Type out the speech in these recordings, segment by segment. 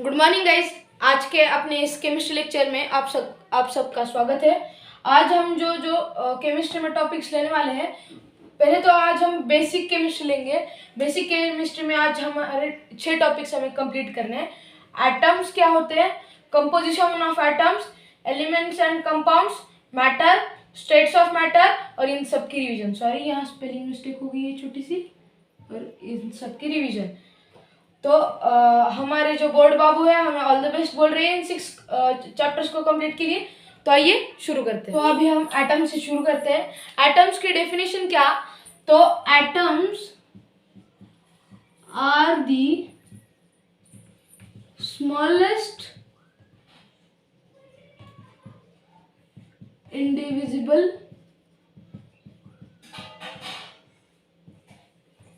Good morning guys. आज के अपने इस केमिस्ट्री लेक्चर में आप सबका स्वागत है। आज हम जो केमिस्ट्री में टॉपिक्स लेने वाले हैं, पहले तो आज हम बेसिक केमिस्ट्री लेंगे। बेसिक केमिस्ट्री में आज हमारे 6 टॉपिक्स हमें कंप्लीट करने हैं। एटम्स क्या होते हैं, composition of atoms, elements and compounds, matter, states of matter और इन सब की रिवीजन। सॉरी, यहाँ स्पेलिंग मिस्टेक हो गई है छोटी सी, और इन सब की रिवीजन। तो हमारे जो बोर्ड बाबू है हमें ऑल द बेस्ट बोल रहे हैं इन 6 चैप्टर्स को कंप्लीट के लिए। तो आइए शुरू करते हैं। तो अभी हम एटम से शुरू करते हैं। एटम्स की डेफिनेशन क्या, तो atoms are the smallest indivisible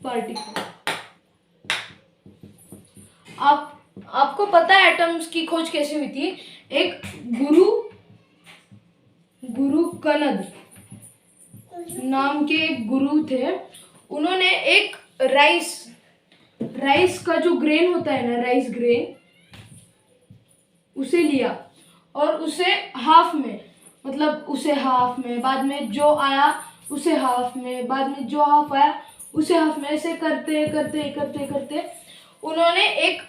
particle. आपको पता है एटम्स की खोज कैसे हुई थी। एक गुरु कनद नाम के एक गुरु थे। उन्होंने एक राइस का जो ग्रेन होता है ना, राइस ग्रेन, उसे लिया और उसे हाफ में, मतलब उसे हाफ में, बाद में जो आया उसे हाफ में, बाद में जो हाफ आया उसे हाफ में, ऐसे करते करते करते करते उन्होंने एक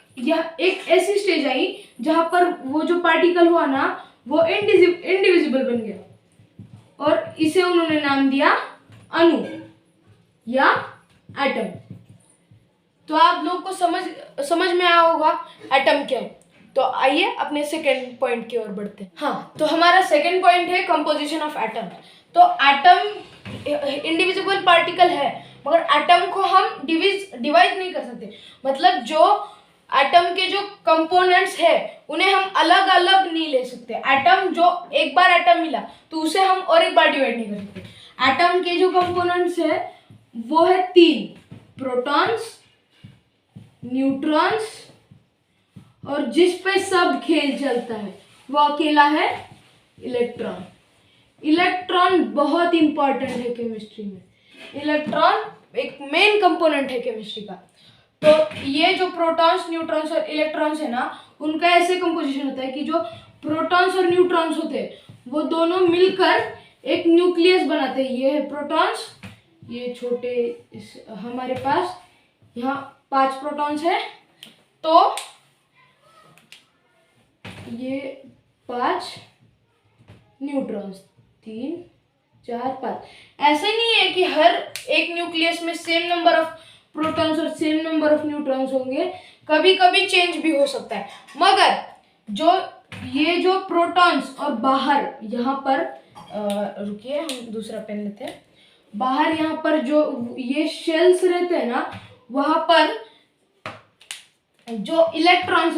ऐसी स्टेज आई जहां पर वो जो पार्टिकल हुआ ना वो इंडिविजिबल बन गया और इसे उन्होंने नाम दिया अणु या एटम। तो आप लोग को समझ में आया होगा एटम क्या है। तो आइए अपने सेकेंड पॉइंट की ओर बढ़ते हैं। हाँ, तो हमारा सेकेंड पॉइंट है कंपोजिशन ऑफ एटम। तो एटम इंडिविजिबल पार्टिकल है, मगर एटम को हम डिवाइड नहीं कर सकते। मतलब जो एटम के जो कंपोनेंट्स है उन्हें हम अलग अलग नहीं ले सकते। एटम जो एक बार एटम मिला तो उसे हम और एक बार डिवाइड नहीं कर सकते। एटम के जो कंपोनेंट्स है वो है 3, प्रोटॉन्स, न्यूट्रॉन्स और जिस पे सब खेल चलता है वो अकेला है इलेक्ट्रॉन। इलेक्ट्रॉन बहुत इंपॉर्टेंट है केमिस्ट्री में। इलेक्ट्रॉन एक मेन कंपोनेंट है केमिस्ट्री का। तो ये जो प्रोटॉन्स, न्यूट्रॉन्स और इलेक्ट्रॉन्स है ना, उनका ऐसे कंपोजिशन होता है कि जो प्रोटॉन्स और न्यूट्रॉन्स होते हैं वो दोनों मिलकर एक न्यूक्लियस बनाते हैं। ये है प्रोटॉन्स, ये छोटे हमारे पास यहाँ 5 प्रोटॉन्स है, तो ये 5 न्यूट्रॉन्स, 3 4 5। ऐसे नहीं है कि हर एक न्यूक्लियस में सेम नंबर ऑफ प्रोटॉन्स और सेम नंबर ऑफ न्यूट्रॉन्स होंगे, कभी कभी चेंज भी हो सकता है। मगर जो प्रोटॉन्स और बाहर यहाँ पर रुकिए, हम दूसरा पेन लेते हैं। बाहर यहाँ पर जो ये शेल्स रहते हैं ना, वहां पर जो इलेक्ट्रॉन्स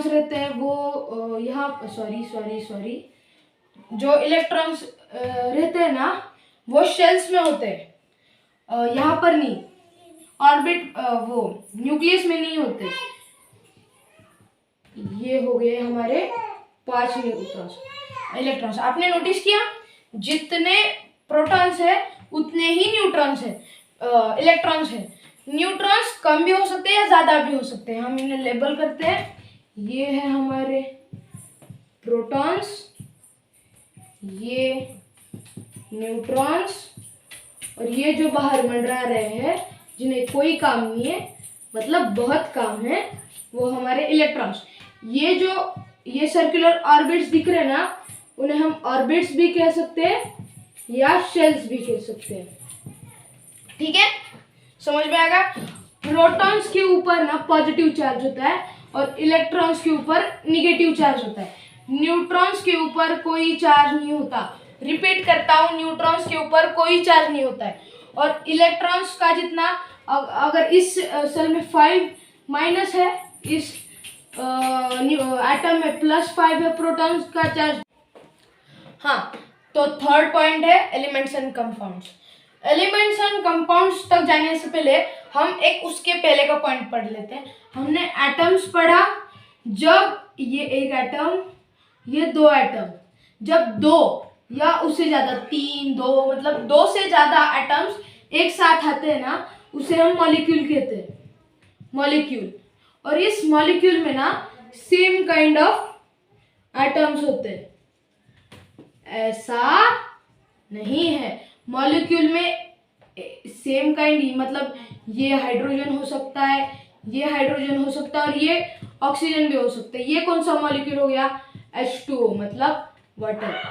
रहते हैं, वो यहाँ सॉरी जो इलेक्ट्रॉन्स रहते हैं ना वो शेल्स में होते हैं, यहाँ पर नहीं, ऑर्बिट वो न्यूक्लियस में नहीं होते। ये हो गए हमारे 5 इलेक्ट्रॉन्स। आपने नोटिस किया जितने प्रोटॉन्स है उतने ही न्यूट्रॉन्स है, इलेक्ट्रॉन्स है। न्यूट्रॉन्स कम भी हो सकते हैं या ज़्यादा भी हो सकते हैं। हम इन्हें लेबल करते हैं। ये है हमारे प्रोटॉन्स, ये न्यूट्रॉन्स, और ये जो बाहर मंडरा रहे हैं जिन्हें कोई काम नहीं है, मतलब बहुत काम है, वो हमारे इलेक्ट्रॉन्स। ये सर्कुलर ऑर्बिट्स दिख रहे हैं ना, उन्हें हम ऑर्बिट्स भी कह सकते हैं या शेल्स भी कह सकते हैं। ठीक है, समझ में आएगा। प्रोटॉन्स के ऊपर ना पॉजिटिव चार्ज होता है और इलेक्ट्रॉन्स के ऊपर निगेटिव चार्ज होता है। न्यूट्रॉन्स के ऊपर कोई चार्ज नहीं होता। रिपीट करता हूँ, न्यूट्रॉन्स के ऊपर कोई चार्ज नहीं होता है। और इलेक्ट्रॉन्स का जितना, अगर इस सेल में 5 माइनस है, इस एटम में +5 है प्रोटॉन्स का चार्ज। हाँ, तो थर्ड पॉइंट है elements and compounds. Elements and compounds तक जाने से पहले हम एक उसके पहले का पॉइंट पढ़ लेते हैं। हमने एटम्स पढ़ा, जब ये एक एटम, ये 2 एटम, जब 2 या उससे ज़्यादा 3, 2, मतलब 2 से ज़्यादा एटम्स एक साथ आते हैं ना, उसे हम मॉलिक्यूल कहते हैं। मॉलिक्यूल, और इस मॉलिक्यूल में ना सेम काइंड ऑफ एटम्स होते हैं। ऐसा नहीं है, मॉलिक्यूल में सेम काइंड मतलब ये हाइड्रोजन हो सकता है, ये हाइड्रोजन हो सकता है, और ये ऑक्सीजन भी हो सकता है। ये कौन सा मॉलिक्यूल हो गया? H2O, मतलब वाटर।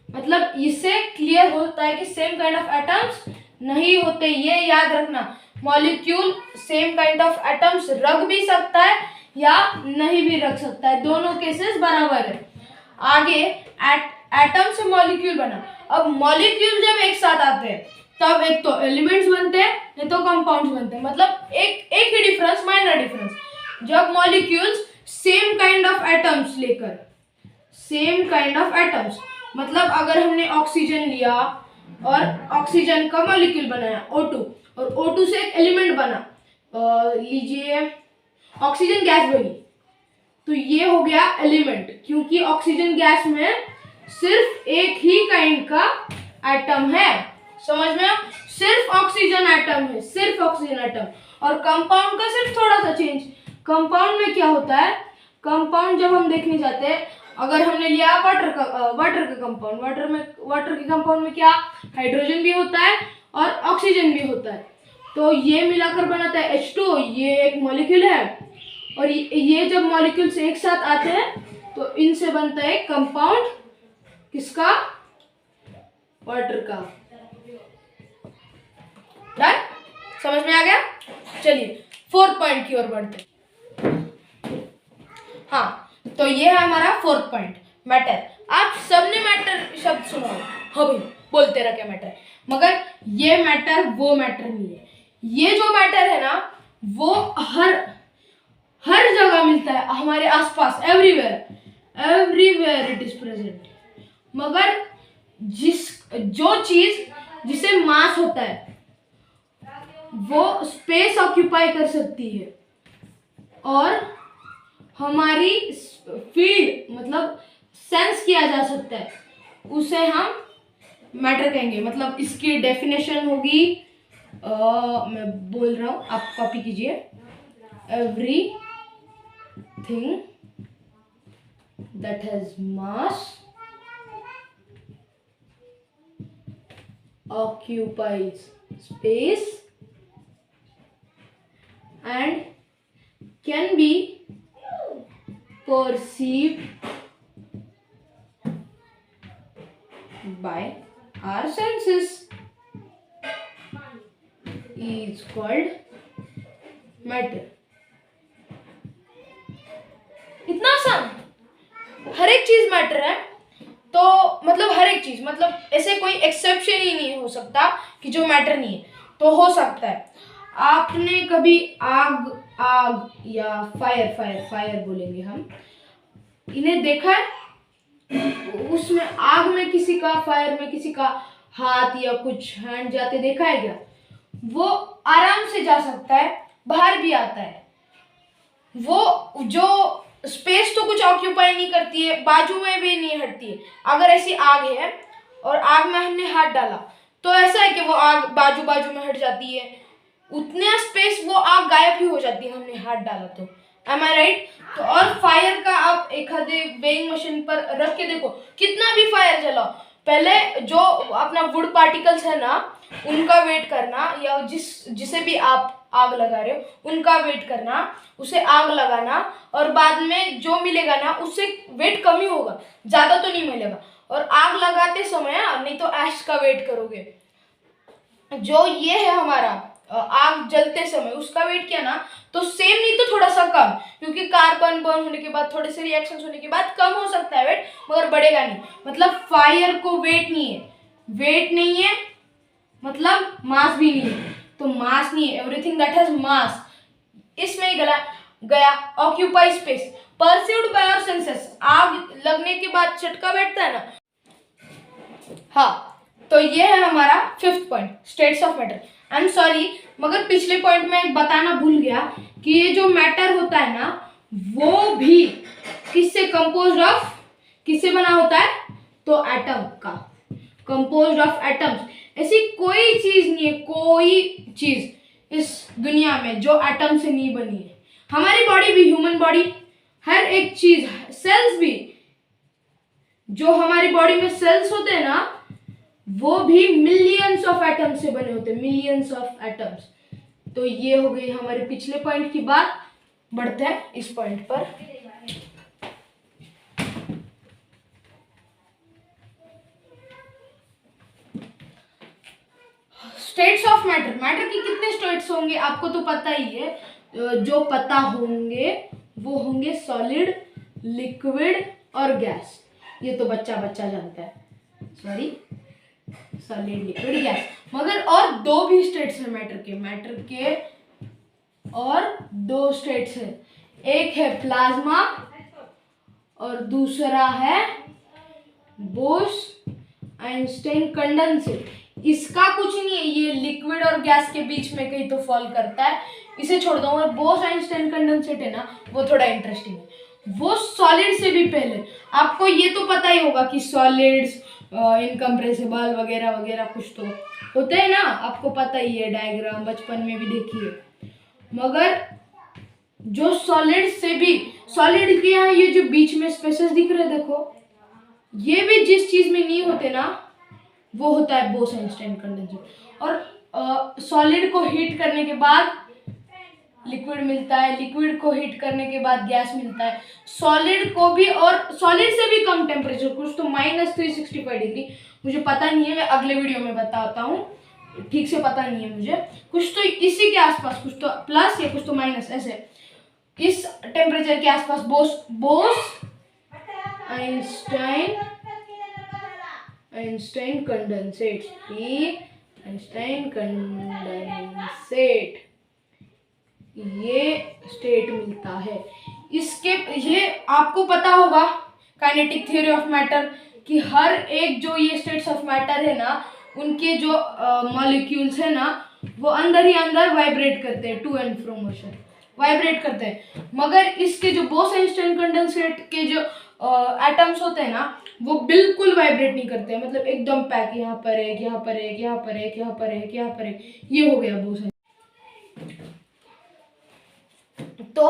मतलब इससे क्लियर होता है कि सेम काइंड ऑफ एटम्स नहीं होते। ये याद रखना, molecule same kind of atoms रख भी सकता है या नहीं भी रख सकता है, दोनों केसेस बराबर है। आगे एटम से मॉलिक्यूल बना। अब मॉलिक्यूल जब एक साथ आते हैं तब एक तो एलिमेंट्स बनते हैं, नहीं तो कंपाउंड्स बनते हैं। मतलब एक ही डिफरेंस, माइनर डिफरेंस। जब molecules same kind of atoms लेकर, सेम काइंड ऑफ एटम्स मतलब अगर हमने ऑक्सीजन लिया और ऑक्सीजन का मॉलिक्यूल बनाया O2, और O2 से एक एलिमेंट बना, लीजिए ऑक्सीजन गैस बनी, तो ये हो गया एलिमेंट, क्योंकि ऑक्सीजन गैस में सिर्फ एक ही काइंड का एटम है। समझ में? सिर्फ ऑक्सीजन एटम है, सिर्फ ऑक्सीजन एटम। और कंपाउंड का सिर्फ थोड़ा सा चेंज। कंपाउंड में क्या होता है? कंपाउंड जब हम देखने जाते हैं, अगर हमने लिया वाटर का कंपाउंड, वाटर के कंपाउंड में क्या? हाइड्रोजन भी होता है और ऑक्सीजन भी होता है। तो ये मिलाकर बनाता है H2O, ये एक मॉलिक्यूल है। और ये जब मॉलिक्यूल्स एक साथ आते हैं तो इनसे बनता है कंपाउंड। किसका? वाटर का। डन? समझ में आ गया? चलिए 4th पॉइंट की ओर बढ़ते हैं। हाँ, तो ये है हमारा 4th पॉइंट, मैटर। आप सबने मैटर शब्द सुना हो, हाँ भाई बोलते रह क्या मैटर, मगर ये मैटर वो मैटर नहीं है। ये जो मैटर है ना, वो हर जगह मिलता है, हमारे आसपास, एवरीवेयर इट इज प्रेजेंट। मगर जो चीज जिसे मास होता है वो स्पेस ऑक्यूपाई कर सकती है, और हमारी फील्ड मतलब सेंस किया जा सकता है, उसे हम मैटर कहेंगे। मतलब इसकी डेफिनेशन होगी, मैं बोल रहा हूं, आप कॉपी कीजिए। Everything that has mass occupies space and can be perceived by our senses is called matter। इतना आसान? हर एक चीज मैटर है, तो मतलब हर एक चीज, मतलब ऐसे कोई एक्सेप्शन ही नहीं हो सकता कि जो मैटर नहीं है। तो हो सकता है आपने कभी आग या फायर बोलेंगे हम, इन्हें देखा है? उसमें आग में किसी का, फायर में किसी का हाथ या कुछ हैंड जाते देखा है क्या? वो आराम से जा सकता है, बाहर भी आता है। वो जो स्पेस तो कुछ ऑक्यूपाई नहीं करती है, बाजू में भी नहीं हटती है। अगर ऐसी आग है और आग में हमने हाथ डाला, तो ऐसा है कि वो आग बाजू में हट जाती है, उतने स्पेस वो आग गायब ही हो जाती है, हमने हाथ डाला तो। एम आई राइट? तो और फायर का आप एक आधे वेइंग मशीन पर रख के देखो, कितना भी फायर जलाओ, पहले जो अपना वुड पार्टिकल्स है ना, उनका वेट करना, या जिसे भी आप आग लगा रहे हो उनका वेट करना, उसे आग लगाना, और बाद में जो मिलेगा ना उससे वेट कम ही होगा, ज्यादा तो नहीं मिलेगा। और आग लगाते समय, नहीं तो ऐश का वेट करोगे। जो ये है हमारा आग जलते समय, उसका वेट किया ना तो सेम नहीं तो थोड़ा सा कम, क्योंकि कार्बन बर्न होने के बाद, थोड़े से रिएक्शंस होने के बाद कम हो सकता है वेट, मगर बढ़ेगा नहीं। मतलब फायर को वेट नहीं है, मतलब मास भी नहीं है। तो मास नहीं है, एवरीथिंग दैट हैज मास, इसमें ही गया occupy space, perceived by our senses. आग लगने के बाद चटका बैठता है ना। हाँ, तो ये है हमारा 5th point, states of matter. I am sorry, मगर पिछले पॉइंट में बताना भूल गया कि ये जो मैटर होता है ना, वो भी किससे बना होता है? तो एटम का, कंपोज्ड ऑफ एटम्स। ऐसी कोई चीज नहीं है, कोई चीज इस दुनिया में जो एटम से नहीं बनी है। हमारी बॉडी भी, ह्यूमन बॉडी, हर एक चीज, सेल्स भी, जो हमारी बॉडी में सेल्स होते हैं ना, वो भी मिलियंस ऑफ एटम्स से बने होते हैं, मिलियंस ऑफ एटम्स। तो ये हो गई हमारे पिछले पॉइंट की बात। बढ़ते हैं इस पॉइंट पर। States of matter. मैटर के कितने स्टेट्स होंगे आपको तो पता ही है। जो पता होंगे वो होंगे सॉलिड, लिक्विड और गैस। ये तो बच्चा बच्चा जानता है, सॉरी, सॉलिड, लिक्विड, गैस। मगर और दो भी स्टेट्स हैं मैटर के और दो स्टेट्स हैं। एक है प्लाज्मा और दूसरा है बोस आइंस्टाइन कंडेंसेट। इसका कुछ नहीं है, ये लिक्विड और गैस के बीच में कहीं तो फॉल करता है, इसे छोड़ दो। और बोस आइंस्टाइन कंडेंसेट है ना, वो थोड़ा इंटरेस्टिंग है। वो सॉलिड से भी पहले, आपको ये तो पता ही होगा कि सॉलिड्स, इनकम्प्रेसिबल वगैरह वगैरह कुछ तो होते हैं ना, आपको पता ही है, डायग्राम बचपन में भी देखी है। मगर जो सॉलिड से भी, सॉलिड के यहाँ ये जो बीच में स्पेसेस दिख रहे हैं देखो, ये भी जिस चीज में नहीं होते ना, वो होता है बोस आइंस्टाइन कंडेंसेट। और सॉलिड को हीट करने के बाद लिक्विड मिलता है, लिक्विड को हीट करने के बाद गैस मिलता है। सॉलिड को भी, और सॉलिड से भी कम टेम्परेचर, कुछ तो -365 डिग्री, मुझे पता नहीं है, मैं अगले वीडियो में बताता हूँ, ठीक से पता नहीं है मुझे। कुछ तो इसी के आसपास, कुछ तो प्लस या कुछ तो माइनस, ऐसे इस टेम्परेचर के आसपास Bose Einstein condensate, Einstein condensate, ये स्टेट मिलता है। इसके, ये आपको पता होगा काइनेटिक थ्योरी ऑफ मैटर, कि हर एक जो ये स्टेट्स ऑफ मैटर है ना, उनके जो मॉलिक्यूल्स है ना, वो अंदर ही अंदर वाइब्रेट करते हैं, to and fro motion vibrate करते हैं। मगर इसके जो बोस आइंस्टाइन कंडेंसेट के जो एटम्स होते हैं ना, वो बिल्कुल वाइब्रेट नहीं करते हैं, मतलब एकदम पैक, यहाँ पर एक, यहाँ पर एक, यहाँ पर एक, यहाँ पर एक, यहाँ पर एक, ये हो गया बोस। तो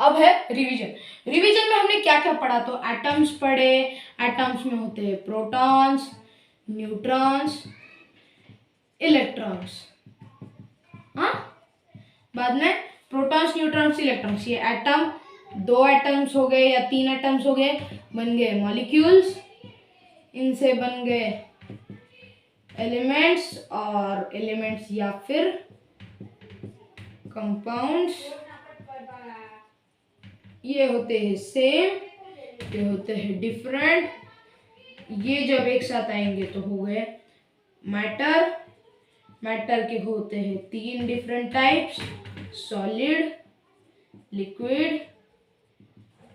अब है रिवीजन। रिवीजन में हमने क्या क्या पढ़ा, तो एटम्स पढ़े, एटम्स में होते हैं प्रोटॉन्स, न्यूट्रॉन्स, इलेक्ट्रॉन्स। हाँ, बाद में प्रोटॉन्स, न्यूट्रॉन्स, इलेक्ट्रॉन्स, ये एटम, दो एटम्स हो गए या तीन एटम्स हो गए, बन गए मॉलिक्यूल्स, इनसे बन गए एलिमेंट्स, और एलिमेंट्स या फिर कंपाउंड्स। ये होते हैं सेम, ये होते हैं डिफरेंट। ये जब एक साथ आएंगे तो हो गए मैटर। मैटर के होते हैं तीन डिफरेंट टाइप्स, सॉलिड, लिक्विड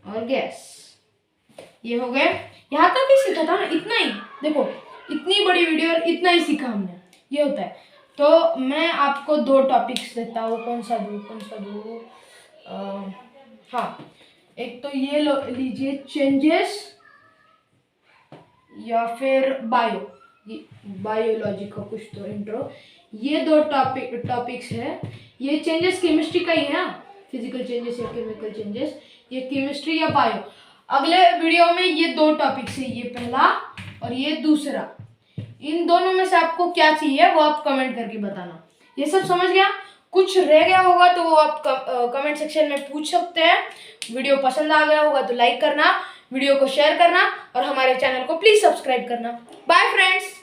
और गैस। ये हो गए। यहाँ तक ही सीखा था ना, इतना ही, देखो इतनी बड़ी वीडियो और इतना ही सीखा हमने, ये होता है। तो मैं आपको दो टॉपिक्स देता हूँ, कौन सा दूँ? हाँ, एक तो ये लीजिए, चेंजेस, या फिर बायोलॉजी का कुछ तो इंट्रो। ये दो टॉपिक्स है। ये चेंजेस केमिस्ट्री का ही है ना, फिजिकल चेंजेस या केमिकल चेंजेस, ये केमिस्ट्री या बायो। अगले वीडियो में ये दो टॉपिक्स है, ये पहला और ये दूसरा। इन दोनों में से आपको क्या चाहिए वो आप कमेंट करके बताना। ये सब समझ गया? कुछ रह गया होगा तो वो आप कमेंट सेक्शन में पूछ सकते हैं। वीडियो पसंद आ गया होगा तो लाइक करना, वीडियो को शेयर करना और हमारे चैनल को प्लीज सब्सक्राइब करना। Bye friends.